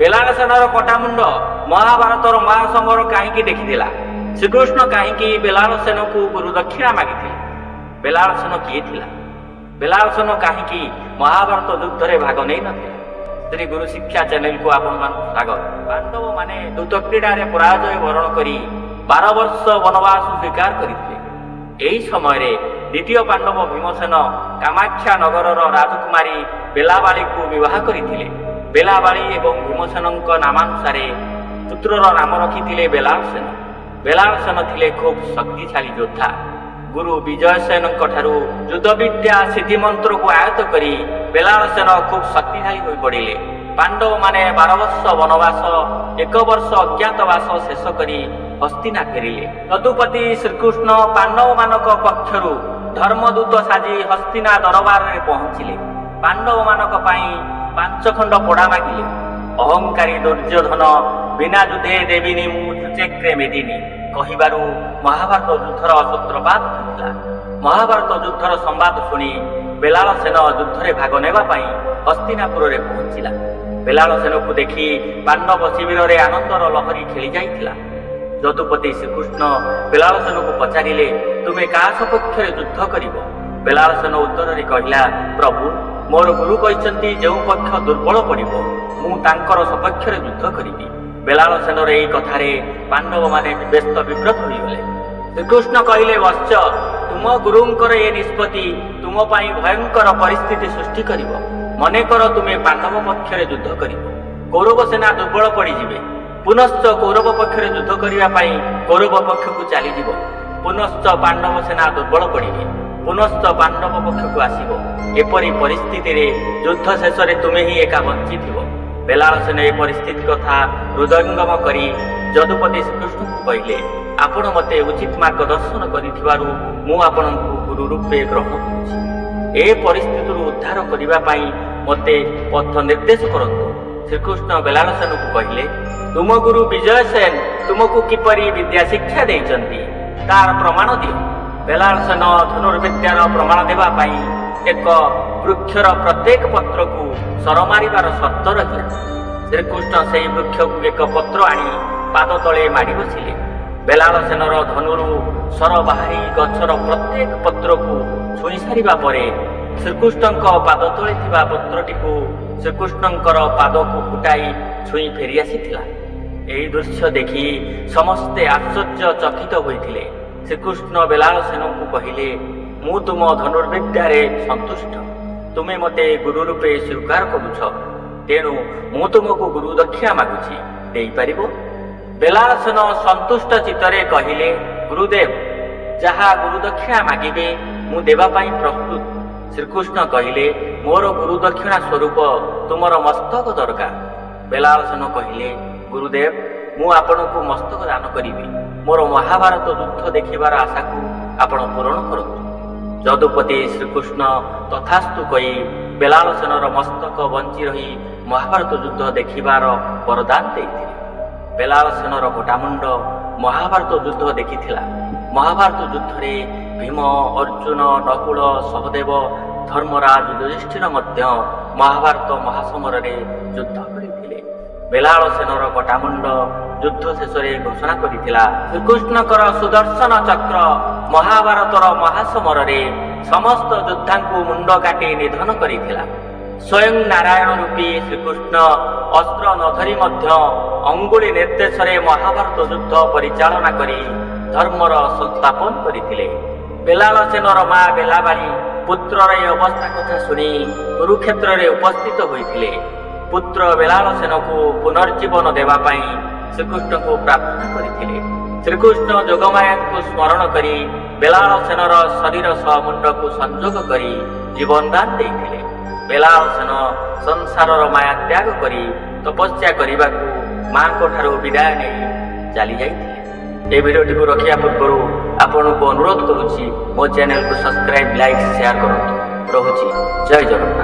बेलाळसेनर कटामुंड महाभारतर महासमर कहीं देखी श्रीकृष्ण कहीं बेलाळसेन को गुरु दक्षिणा मागी बेलाळसेन किए थिला बेलाळसेन कहीं महाभारत युद्ध रे भाग नहीं नथिले। श्री गुरु शिक्षा चैनल को आपण मान स्वागत। पांडव माने दूत क्रीड़ा रे पराजय वरण करी 12 वर्ष वनवास स्वीकार करथिले। एही समय रे द्वितीय पांडव भीमसेन कामाख्या नगर राजकुमारी बेलाबाली को विवाह करथिले। बेलाबाली एवं भीमसेनक नामानुसार पुत्रर नाम रखिथिले बेलाळसेन। बेलाळसेन थिले खूब शक्तिशाली योद्धा। गुरु विजयसेन युद्ध विद्या सिद्धि मंत्र को आयत्त करी बेलाळसेन खूब शक्तिशाली हो पड़े। पांडव माने 12 वर्ष वनवास 1 वर्ष अज्ञातवास शेष करी हस्तिना फेरिले। तदुपति श्रीकृष्ण पांडव मानक पक्षरु धर्मदूत साजी हस्तिना दरबार रे पहुंचिले। पांडव मानक पई 5 खंड पोड़ा मागिले। अहंकारी दुर्योधन बिना युद्धे देविनी मुचक्रे मेदिनी कहिबारु महाभारत युद्धर सूत्रपात होइतिला। महाभारत युद्धर संवाद सुनी बेलाळसेन युद्धरे भाग नेबा पई हस्तिनापुर रे पहुंचिला। बेलाळसेन को देखी पांडव शिविर रे आनंदर लहरी खेली जाइतिला। यदुपति श्रीकृष्ण बेलाळसेन को पचारिले तुमे का सपक्ष रे युद्ध करिवो? बेलाळसेन उत्तर रे कहिला प्रभु मोर गुरु कहिसंती जेउ पक्ष दुर्बल पड़िबो मु तांकर सपक्ष रे युद्ध करिबी। बेलाळसेनर एही कथारे पांडव माने व्यस्त विव्रत होइगले। श्रीकृष्ण कहिले वत्स तुम गुरुंकर ए निष्पत्ति तुम पई भयंकर परिस्थिति सृष्टि करिवो। मने कर तुमे पांडव पक्ष रे युद्ध करिवो। कौरव सेना दुर्बल पड़ी जिवे। पुनश्च कौरव पक्ष रे युद्ध करिवा पई कौरव पक्ष को चली जिवो। पुनश्च पांडव सेना दुर्बल पड़िबे। पुनश्च पांडव पक्ष को आसीबो। एपरि परिस्थिति रे युद्ध शेष रे तुमे ही एका बंची थिबो। बेलाळसेन ए परिस्थिति कथा हृदयंगम करी यदुपति श्रीकृष्ण को कहिले आपण मते उचित मार्गदर्शन करिथिबारु मु आपनकु गुरु रूपे ग्रहण करूछि। ए परिस्थिति उद्धार करिबा पई मते पथ निर्देश करंतु। श्रीकृष्ण बेलाळसेन को कहिले तुम गुरु विजयसेन तुमको किपरि विद्या शिक्षा देइचंती तार प्रमाण दियो। बेलाळसेन धनुर्विद्यार प्रमाण देबा पई एक वृक्षर प्रत्येक पत्र को सर मारिबार शर्त रहिला। श्रीकृष्ण से वृक्ष को एक पत्र आनी पाद तले माड़ी बसिले। बेलाळसेनर धनुरु सर बाहरी गछर प्रत्येक पत्र को छुई सारिबा परे श्रीकृष्णक पाद तले थिबा पत्रटी को श्रीकृष्णकर पाद को फुटाई छुई फेरी आसीथिला। एही दृश्य देखि समस्ते आश्चर्य चकित होइथिले। श्रीकृष्ण बेलाळसेन को कहिले मु तुम धनुर्विद्या रे संतुष्ट। तुमे मते गुरु रूपे स्वीकार करुछ तेणु मु तुमको गुरु दक्षिणा मागुछि देई परिबो? बेलाळसेन संतुष्ट चित्तरे कहिले गुरुदेव जहा गुरु दक्षिणा मागिबे मु देबा पई प्रस्तुत। श्रीकृष्ण कहिले मोर गुरु दक्षिणा स्वरूप तुमर मस्तक दरकार। बेलाळसेन कहिले गुरुदेव मु आपनकु मस्तक दान करिबी। मोर महाभारत युद्ध देखिबार आशा को आपण पूर्ण करतु। यदुपति श्रीकृष्ण तथास्तु कही बेलाळसेनर मस्तक बंची रही महाभारत युद्ध देखिबार वरदान देइथिले। बेलाळसेनर गोटामुंड महाभारत युद्ध देखिथिला। महाभारत युद्ध रे भीम अर्जुन नकुल सहदेव धर्मराज युधिष्ठिर मध्य महाभारत महासमर रे युद्ध करिथिले। बेलाळसेनर गोटामुंड युद्ध शेष रे घोषणा करिथिला श्रीकृष्णकर सुदर्शन चक्र महाभारतर महासमर रे समस्त योद्धा को मुंड काटी निधन करिथिला। स्वयं नारायण रूपी श्रीकृष्ण अस्त्र न धरी मध्य अंगुली निर्देश रे महाभारत युद्ध परिचालना करी धर्मर संस्थापन करिथिले। बेलाळसेनर मां बेलाबाली पुत्रर ए अवस्था कथा सुनी कुरुक्षेत्र रे उपस्थित होइथिले। पुत्र बेलाळसेन को पुनर्जीवन देवा पई श्रीकृष्ण को प्रार्थना करिथिले। श्रीकृष्ण जोगमाया को स्मरण करी बेलाळसेनर शरीर सह मुंड को संजोग करी जीवन दान देइथिले। बेलाळसेन संसारर माया त्याग करी तपस्या करिबा को मां को ठारो विदाय नै चली जाइथिले। ए वीडियोटी को रखिया पूर्व आपन को अनुरोध करूछि मो चैनल को सब्सक्राइब लाइक शेयर करंतु। रहुछि जय जगन्नाथ।